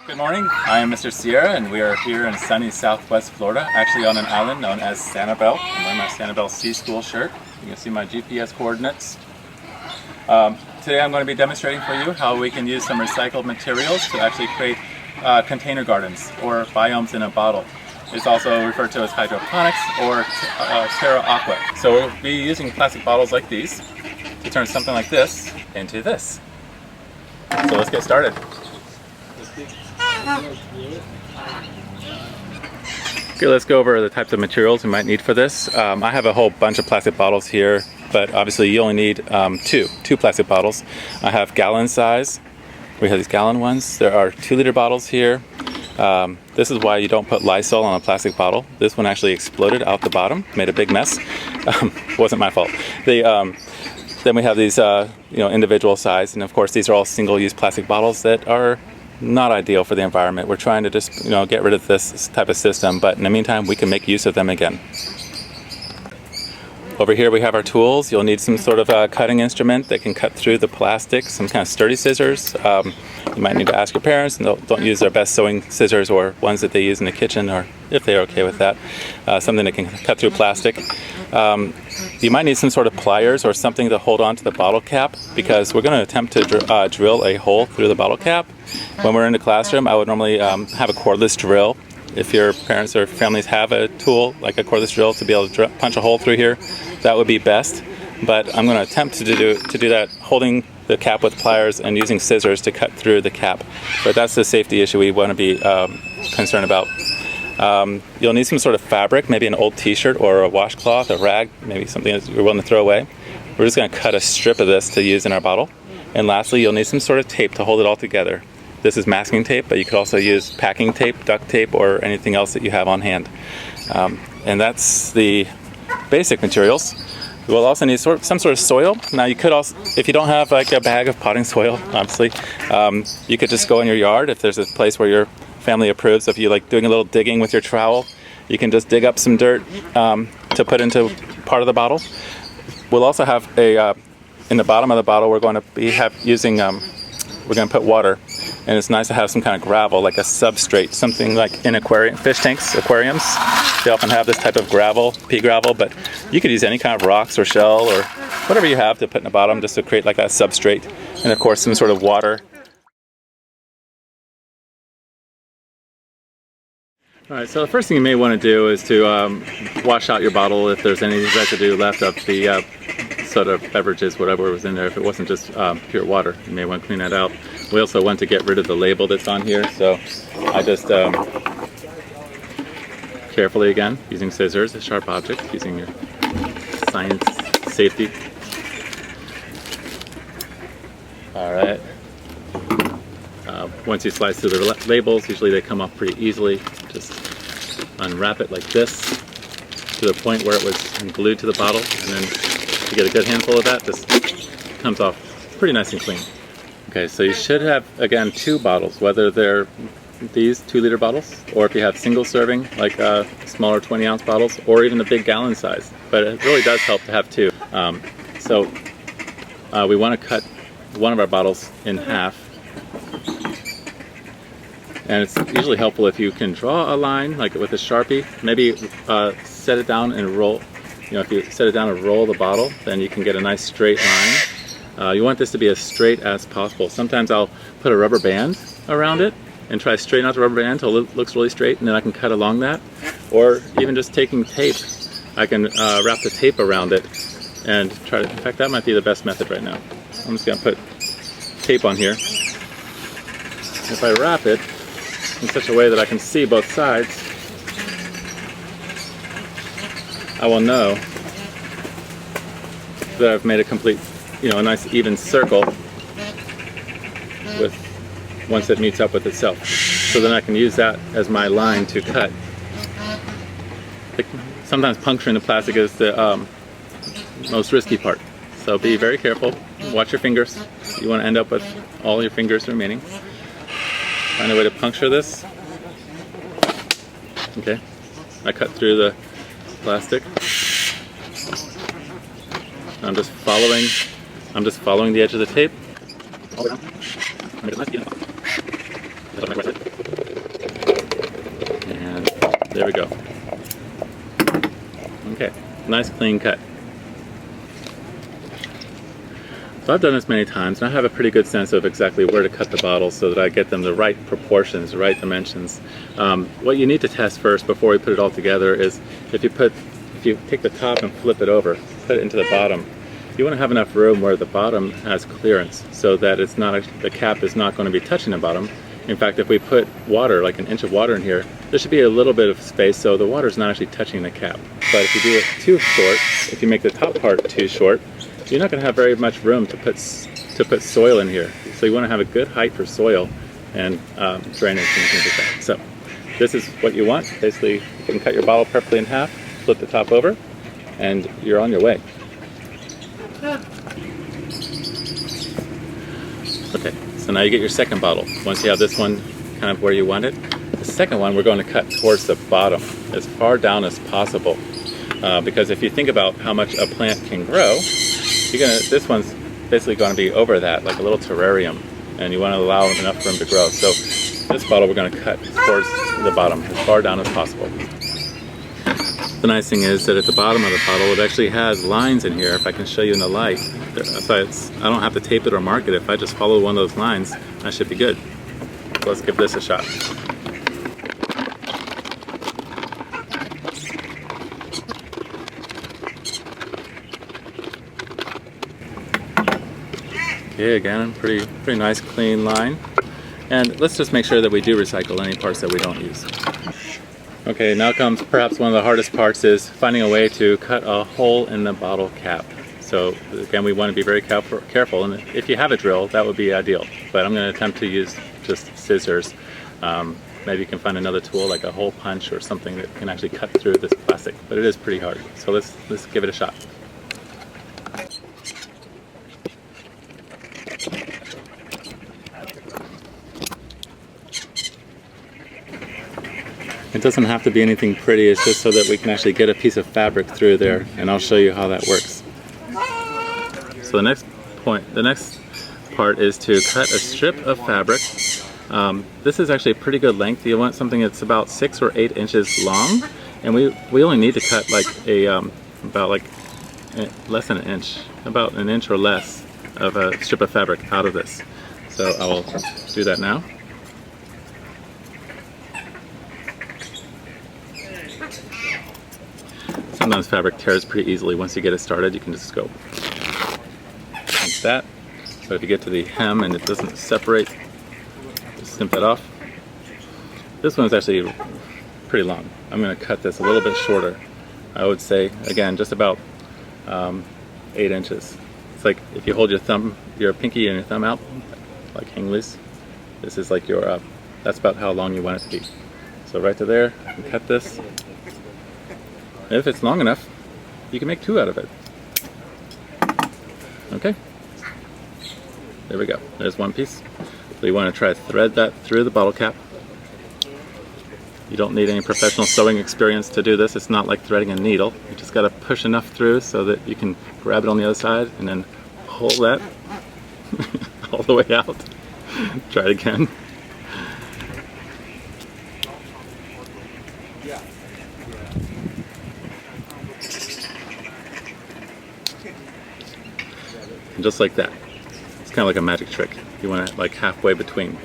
Good morning, I am Mr. Sierra and we are here in sunny southwest Florida, actually on an island known as Sanibel. I'm wearing my Sanibel Sea School shirt. You can see my GPS coordinates. Today I'm going to be demonstrating for you how we can use some recycled materials to actually create container gardens or biomes in a bottle. It's also referred to as hydroponics or terra aqua. So we'll be using plastic bottles like these to turn something like this into this. So let's get started. Okay, let's go over the types of materials we might need for this. I have a whole bunch of plastic bottles here, but obviously you only need two plastic bottles. I have gallon size. We have these gallon ones. There are 2-liter bottles here. This is why you don't put Lysol on a plastic bottle. This one actually exploded out the bottom, made a big mess. Wasn't my fault. Then we have these individual size, and of course these are all single-use plastic bottles that are not ideal for the environment. We're trying to just get rid of this type of system, but in the meantime we can make use of them again. Over here we have our tools. You'll need some sort of cutting instrument that can cut through the plastic, some kind of sturdy scissors. You might need to ask your parents, and don't use their best sewing scissors or ones that they use in the kitchen, or if they're okay with that. Something that can cut through plastic. You might need some sort of pliers or something to hold on to the bottle cap, because we're going to attempt to drill a hole through the bottle cap. When we're in the classroom, I would normally have a cordless drill. If your parents or families have a tool like a cordless drill to be able to punch a hole through here, that would be best. But I'm going to attempt to do that holding the cap with pliers and using scissors to cut through the cap. But that's the safety issue we want to be concerned about. You'll need some sort of fabric, maybe an old t-shirt or a washcloth, a rag, maybe something that you're willing to throw away. We're just going to cut a strip of this to use in our bottle. And lastly, you'll need some sort of tape to hold it all together. This is masking tape, but you could also use packing tape, duct tape, or anything else that you have on hand. And that's the basic materials. We'll also need some sort of soil. Now you could also, if you don't have like a bag of potting soil, obviously, you could just go in your yard. If there's a place where your family approves of you like doing a little digging with your trowel, you can just dig up some dirt to put into part of the bottle. We'll also have in the bottom of the bottle we're going to put water, and it's nice to have some kind of gravel, like a substrate, something like in fish tanks, aquariums. They often have this type of gravel, pea gravel, but you could use any kind of rocks or shell or whatever you have to put in the bottom just to create like that substrate, and of course some sort of water. Alright, so the first thing you may want to do is to wash out your bottle if there's any residue left of the soda, beverages, whatever was in there. If it wasn't just pure water, you may want to clean that out. We also want to get rid of the label that's on here, so I just carefully, again, using scissors, a sharp object, using your science safety. Alright. Once you slice through the labels, usually they come off pretty easily. Just unwrap it like this to the point where it was glued to the bottle, and then you get a good handful of that, this comes off pretty nice and clean. Okay, so you should have, again, 2 bottles, whether they're these 2-liter bottles, or if you have single serving, like smaller 20-ounce bottles, or even the big gallon size. But it really does help to have 2. We want to cut one of our bottles in half. And it's usually helpful if you can draw a line, like with a Sharpie, maybe set it down and roll. If you set it down and roll the bottle, then you can get a nice straight line. You want this to be as straight as possible. Sometimes I'll put a rubber band around it and try to straighten out the rubber band until it looks really straight, and then I can cut along that. Or even just taking tape, I can wrap the tape around it and try to, in fact that might be the best method right now. I'm just going to put tape on here. If I wrap it in such a way that I can see both sides, I will know that I've made a complete, a nice even circle once it meets up with itself. So then I can use that as my line to cut. Sometimes puncturing the plastic is the most risky part. So be very careful, watch your fingers. You want to end up with all your fingers remaining. Find a way to puncture this. Okay, I cut through the plastic. I'm just following the edge of the tape. There we go. Okay, nice clean cut. So I've done this many times, and I have a pretty good sense of exactly where to cut the bottles so that I get them the right proportions, the right dimensions. What you need to test first before we put it all together is if you take the top and flip it over, put it into the bottom, you want to have enough room where the bottom has clearance so that it's not the cap is not going to be touching the bottom. In fact, if we put water, like an inch of water in here, there should be a little bit of space so the water is not actually touching the cap. But if you do it too short, if you make the top part too short, you're not going to have very much room to put soil in here. So you want to have a good height for soil and drainage and things like that. So this is what you want. Basically, you can cut your bottle perfectly in half, flip the top over, and you're on your way. Okay, so now you get your second bottle. Once you have this one kind of where you want it, the second one we're going to cut towards the bottom, as far down as possible. Because if you think about how much a plant can grow, this one's basically going to be over that, like a little terrarium, and you want to allow enough room to grow. So this bottle we're going to cut towards the bottom, as far down as possible. The nice thing is that at the bottom of the bottle it actually has lines in here. If I can show you in the light, so I don't have to tape it or mark it. If I just follow one of those lines, I should be good. So let's give this a shot. Okay, again, pretty nice clean line. And let's just make sure that we do recycle any parts that we don't use. Okay, now comes perhaps one of the hardest parts, is finding a way to cut a hole in the bottle cap. So again, we want to be very careful, and if you have a drill, that would be ideal. But I'm going to attempt to use just scissors. Maybe you can find another tool like a hole punch or something that can actually cut through this plastic, but it is pretty hard. So let's give it a shot. It doesn't have to be anything pretty, it's just so that we can actually get a piece of fabric through there, and I'll show you how that works. So the next part is to cut a strip of fabric. This is actually a pretty good length. You want something that's about 6 or 8 inches long, and we only need to cut like about less than an inch, about an inch or less of a strip of fabric out of this. So I will do that now. Sometimes fabric tears pretty easily. Once you get it started, you can just go like that. So if you get to the hem and it doesn't separate, just snip that off. This one is actually pretty long. I'm going to cut this a little bit shorter. I would say, again, just about 8 inches. It's like if you hold your pinky and your thumb out, like hang loose. This is like your, that's about how long you want it to be. So right to there, you can cut this. If it's long enough, you can make 2 out of it. Okay, there we go. There's one piece. So you want to try to thread that through the bottle cap. You don't need any professional sewing experience to do this. It's not like threading a needle. You just got to push enough through so that you can grab it on the other side and then pull that all the way out. Try it again. And just like that. It's kind of like a magic trick. You want it like halfway between.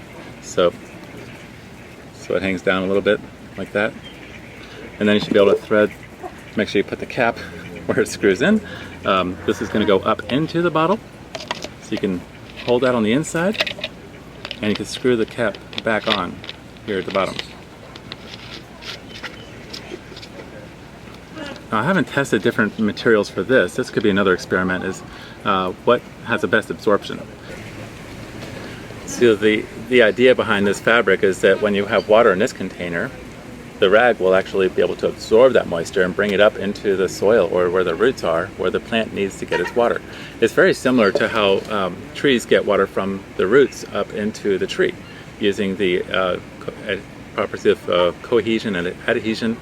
So it hangs down a little bit like that. And then you should be able to thread, make sure you put the cap where it screws in. This is going to go up into the bottle. So you can hold that on the inside and you can screw the cap back on here at the bottom. Now, I haven't tested different materials for this. This could be another experiment, is what has the best absorption. So the idea behind this fabric is that when you have water in this container, the rag will actually be able to absorb that moisture and bring it up into the soil or where the roots are, where the plant needs to get its water. It's very similar to how trees get water from the roots up into the tree, using the property of cohesion and adhesion.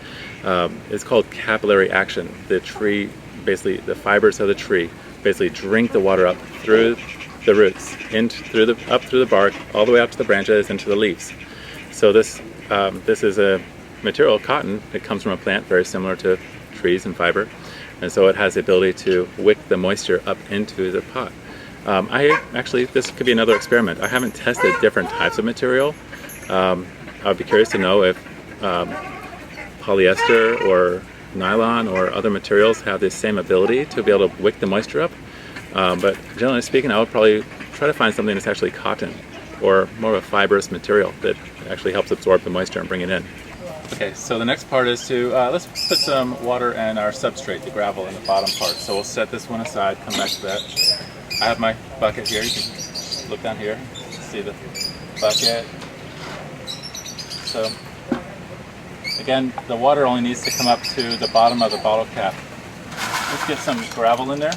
It's called capillary action. The tree, basically the fibers of the tree, basically drink the water up through the roots, up through the bark, all the way out to the branches and to the leaves. So this is a material, cotton, it comes from a plant very similar to trees and fiber, and so it has the ability to wick the moisture up into the pot. This could be another experiment. I haven't tested different types of material. I'd be curious to know if polyester or nylon or other materials have the same ability to be able to wick the moisture up. But generally speaking, I would probably try to find something that's actually cotton or more of a fibrous material that actually helps absorb the moisture and bring it in. Okay, so the next part is to, let's put some water in our substrate, the gravel in the bottom part. So we'll set this one aside, come back to that. I have my bucket here. You can look down here, see the bucket. So again, the water only needs to come up to the bottom of the bottle cap. Let's get some gravel in there.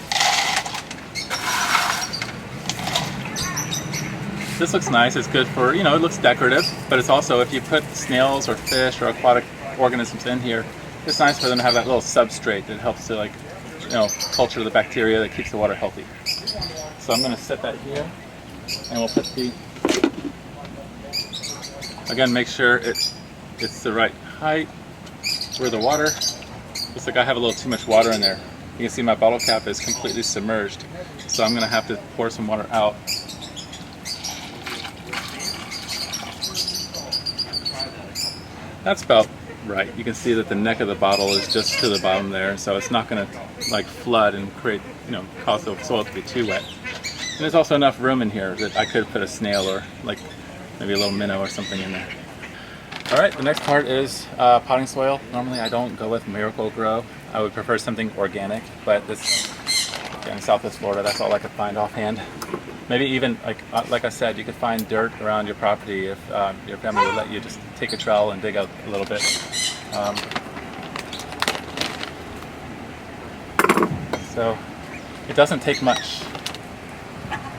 This looks nice. It's good for, it looks decorative, but it's also, if you put snails or fish or aquatic organisms in here, it's nice for them to have that little substrate that helps to culture the bacteria that keeps the water healthy. So I'm going to set that here, and we'll put again, make sure it's the right height for the water. Looks like I have a little too much water in there. You can see my bottle cap is completely submerged, so I'm going to have to pour some water out. That's about right. You can see that the neck of the bottle is just to the bottom there, so it's not going to flood and create, cause the soil to be too wet. And there's also enough room in here that I could put a snail or maybe a little minnow or something in there. All right, the next part is potting soil. Normally I don't go with Miracle-Gro. I would prefer something organic, but this, in Southwest Florida, that's all I could find offhand. Maybe even, like I said, you could find dirt around your property if your family would let you just take a trowel and dig out a little bit. So it doesn't take much.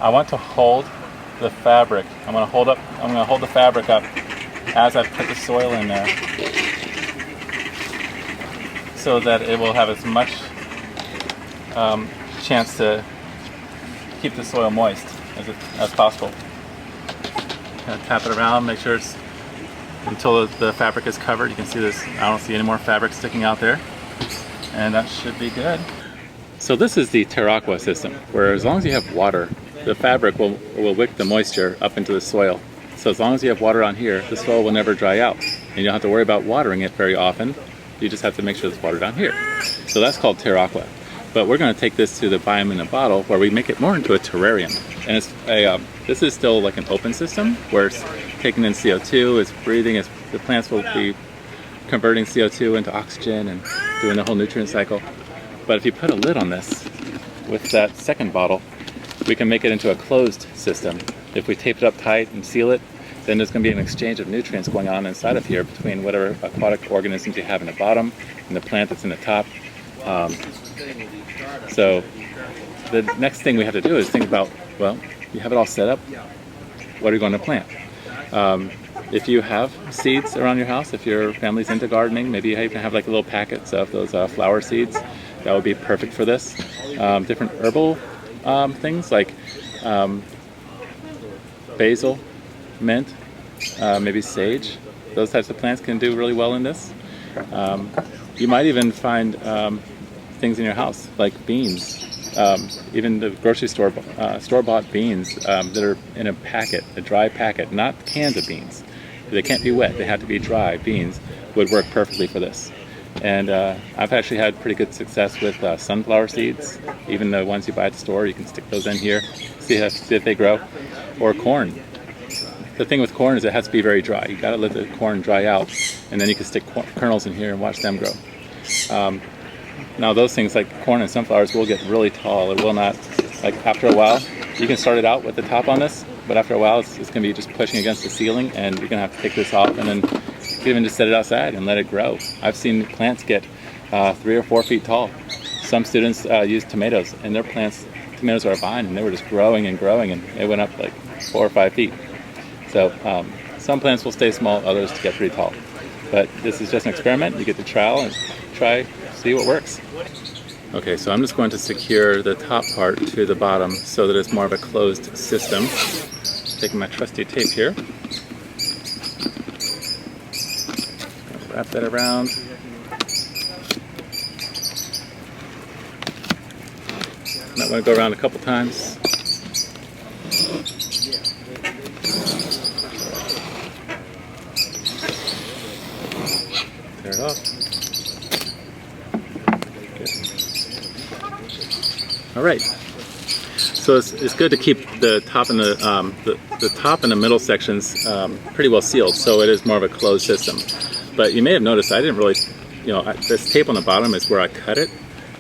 I want to hold the fabric. I'm going to hold the fabric up as I put the soil in there, so that it will have as much chance to keep the soil moist as possible. Kind of tap it around, make sure it's until the fabric is covered. You can see this. I don't see any more fabric sticking out there, and that should be good. So this is the Terraqua system, where as long as you have water, the fabric will wick the moisture up into the soil. So as long as you have water on here, the soil will never dry out, and you don't have to worry about watering it very often. You just have to make sure there's water down here. So that's called Terraqua. But we're going to take this to the Biome in a bottle, where we make it more into a terrarium. And it's this is still like an open system, where it's taking in CO2, it's breathing, the plants will be converting CO2 into oxygen and doing the whole nutrient cycle. But if you put a lid on this with that second bottle, we can make it into a closed system. If we tape it up tight and seal it, then there's going to be an exchange of nutrients going on inside of here between whatever aquatic organisms you have in the bottom and the plant that's in the top. So the next thing we have to do is think about, well, you have it all set up, what are you going to plant? If you have seeds around your house, if your family's into gardening, maybe you can have little packets of those flower seeds. That would be perfect for this. Different herbal things like basil, mint, maybe sage. Those types of plants can do really well in this. You might even find things in your house like beans, even the grocery store store-bought beans that are in a packet, a dry packet, not cans of beans. They can't be wet, they have to be dry. Beans would work perfectly for this. And I've actually had pretty good success with sunflower seeds. Even the ones you buy at the store, you can stick those in here, see if they grow. Or corn. The thing with corn is it has to be very dry. You gotta let the corn dry out, and then you can stick kernels in here and watch them grow. Now those things like corn and sunflowers will get really tall. It will not, after a while, you can start it out with the top on this, but after a while it's going to be just pushing against the ceiling, and you're going to have to take this off and then even just set it outside and let it grow. I've seen plants get 3 or 4 feet tall. Some students use tomatoes, and their tomatoes are a vine, and they were just growing and growing, and it went up 4 or 5 feet. So some plants will stay small, others get pretty tall. But this is just an experiment. You get to trial and see what works. Okay, so I'm just going to secure the top part to the bottom so that it's more of a closed system. Taking my trusty tape here. Wrap that around. Might want to go around a couple times. Tear it off. Good. All right. So it's good to keep the top and the top and the middle sections pretty well sealed, so it is more of a closed system. But you may have noticed I didn't really, this tape on the bottom is where I cut it.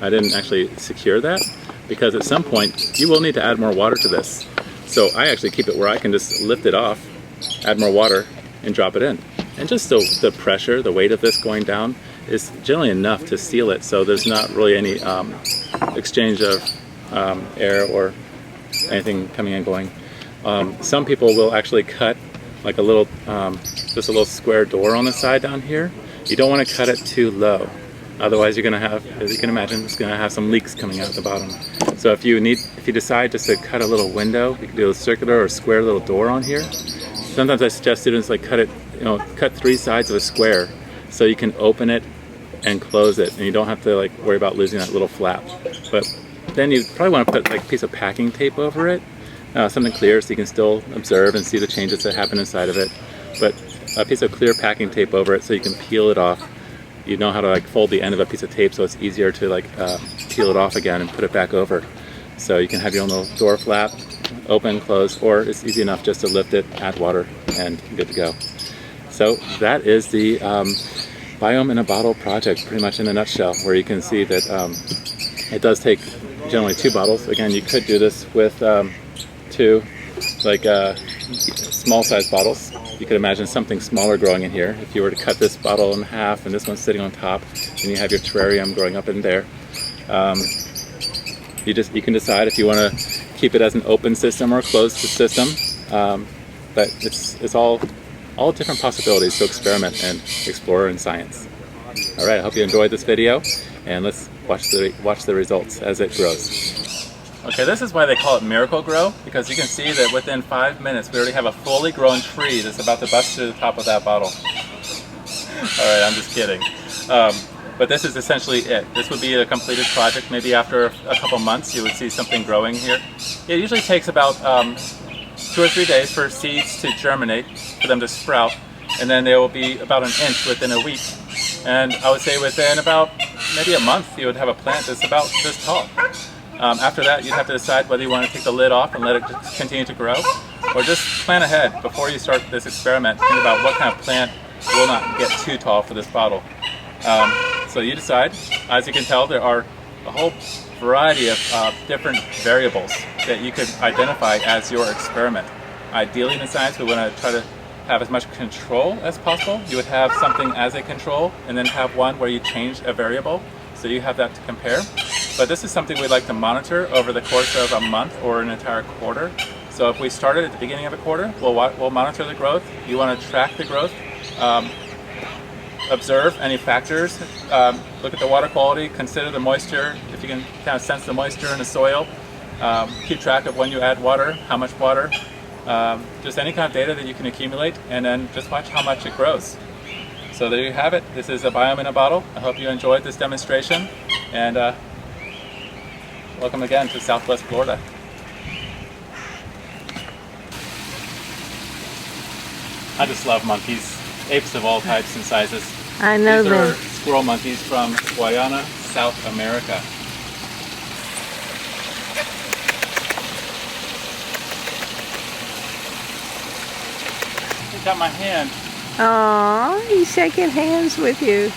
I didn't actually secure that because at some point you will need to add more water to this. So I actually keep it where I can just lift it off, add more water, and drop it in. And just so the pressure, the weight of this going down is generally enough to seal it, so there's not really any exchange of air or anything coming and going. Some people will actually cut like a little, just a little square door on the side down here. You don't want to cut it too low. Otherwise you're going to have, as you can imagine, it's going to have some leaks coming out the bottom. So if you decide just to cut a little window, you can do a circular or square little door on here. Sometimes I suggest students like cut it, cut 3 sides of a square so you can open it and close it, and you don't have to like worry about losing that little flap. But then you probably want to put like a piece of packing tape over it, something clear so you can still observe and see the changes that happen inside of it. But a piece of clear packing tape over it so you can peel it off. You know how to like fold the end of a piece of tape so it's easier to like peel it off again and put it back over. So you can have your own little door flap, open, close, or it's easy enough just to lift it, add water, and good to go. So that is the Biome in a Bottle project, pretty much in a nutshell, where you can see that it does take generally 2 bottles. Again, you could do this with 2 like small size bottles. You could imagine something smaller growing in here. If you were to cut this bottle in half and this one's sitting on top, and you have your terrarium growing up in there. You can decide if you want to keep it as an open system or a closed system. But it's all different possibilities to experiment and explore in science. All right, I hope you enjoyed this video, and let's watch the results as it grows. Okay, this is why they call it Miracle Grow, because you can see that within 5 minutes we already have a fully grown tree that's about to bust through the top of that bottle. All right, I'm just kidding. But this is essentially it. This would be a completed project. Maybe after a couple months you would see something growing here. It usually takes about 2 or 3 days for seeds to germinate, for them to sprout, and then they will be about 1 inch within a week. And I would say within about maybe a month you would have a plant that's about this tall. After that, you'd have to decide whether you want to take the lid off and let it continue to grow, or just plan ahead before you start this experiment. Think about what kind of plant will not get too tall for this bottle. So you decide. As you can tell, there are a whole variety of different variables that you could identify as your experiment. Ideally in science, we want to try to have as much control as possible. You would have something as a control and then have one where you change a variable, so you have that to compare. But this is something we'd like to monitor over the course of a month or an entire quarter. So if we started at the beginning of a quarter, we'll monitor the growth. You want to track the growth, observe any factors, look at the water quality, consider the moisture, if you can kind of sense the moisture in the soil, keep track of when you add water, how much water, just any kind of data that you can accumulate, and then just watch how much it grows. So there you have it. This is a Biome in a Bottle. I hope you enjoyed this demonstration, and welcome again to Southwest Florida. I just love monkeys, apes of all types and sizes. I know These them. are squirrel monkeys from Guyana, South America. He got my hand. Aw, he's shaking hands with you.